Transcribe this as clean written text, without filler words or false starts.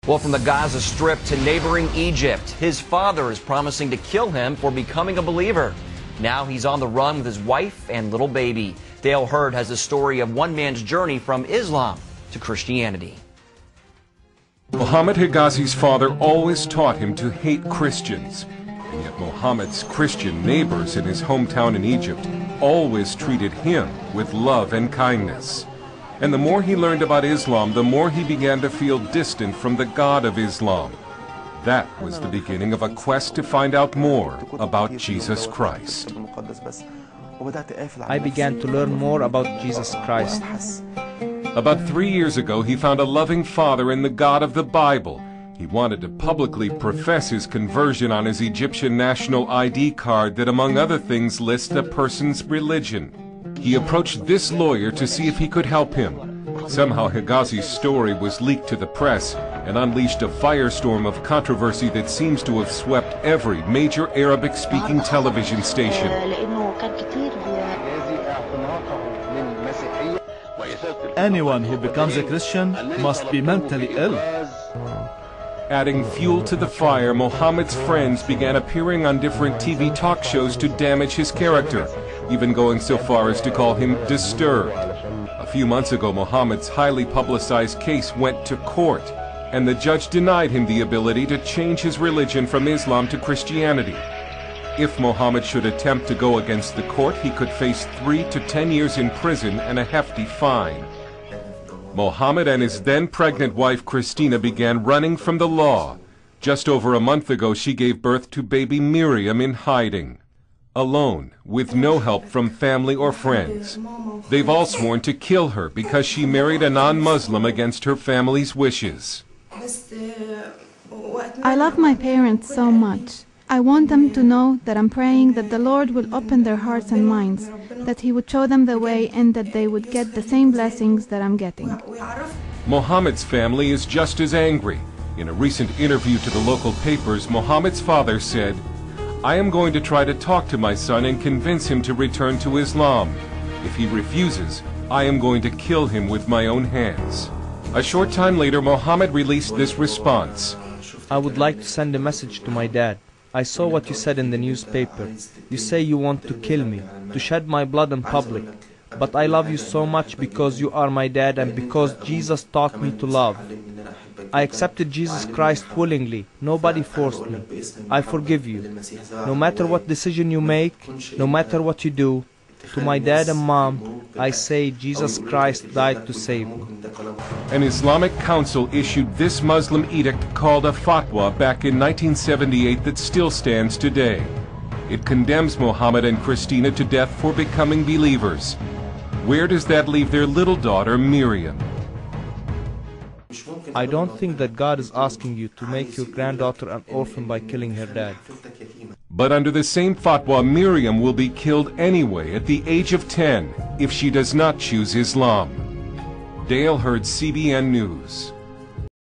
Well, from the Gaza Strip to neighboring Egypt, his father is promising to kill him for becoming a believer. Now he's on the run with his wife and little baby. Dale Hurd has a story of one man's journey from Islam to Christianity. Muhammad Higazi's father always taught him to hate Christians. And yet Muhammad's Christian neighbors in his hometown in Egypt always treated him with love and kindness. And the more he learned about Islam, the more he began to feel distant from the God of Islam. That was the beginning of a quest to find out more about Jesus Christ. I began to learn more about Jesus Christ. About 3 years ago, he found a loving father in the God of the Bible. He wanted to publicly profess his conversion on his Egyptian national ID card that, among other things, lists a person's religion. He approached this lawyer to see if he could help him. Somehow Higazi's story was leaked to the press and unleashed a firestorm of controversy that seems to have swept every major Arabic-speaking television station. Anyone who becomes a Christian must be mentally ill. Adding fuel to the fire, Muhammad's friends began appearing on different TV talk shows to damage his character, even going so far as to call him disturbed. A few months ago, Muhammad's highly publicized case went to court, and the judge denied him the ability to change his religion from Islam to Christianity. If Muhammad should attempt to go against the court, he could face 3 to 10 years in prison and a hefty fine. Muhammad and his then pregnant wife Christina began running from the law. Just over a month ago, she gave birth to baby Miriam in hiding, alone, with no help from family or friends. They've all sworn to kill her because she married a non-Muslim against her family's wishes. I love my parents so much. I want them to know that I'm praying that the Lord will open their hearts and minds, that He would show them the way, and that they would get the same blessings that I'm getting. Muhammad's family is just as angry. In a recent interview to the local papers, Muhammad's father said, "I am going to try to talk to my son and convince him to return to Islam. If he refuses, I am going to kill him with my own hands." A short time later, Muhammad released this response. I would like to send a message to my dad. I saw what you said in the newspaper. You say you want to kill me, to shed my blood in public. But I love you so much because you are my dad and because Jesus taught me to love. I accepted Jesus Christ willingly. Nobody forced me. I forgive you. No matter what decision you make, no matter what you do, to my dad and mom, I say Jesus Christ died to save me. An Islamic council issued this Muslim edict called a fatwa back in 1978 that still stands today. It condemns Muhammad and Christina to death for becoming believers. Where does that leave their little daughter, Miriam? I don't think that God is asking you to make your granddaughter an orphan by killing her dad. But under the same fatwa, Miriam will be killed anyway at the age of 10 if she does not choose Islam. Dale Hurd, CBN News.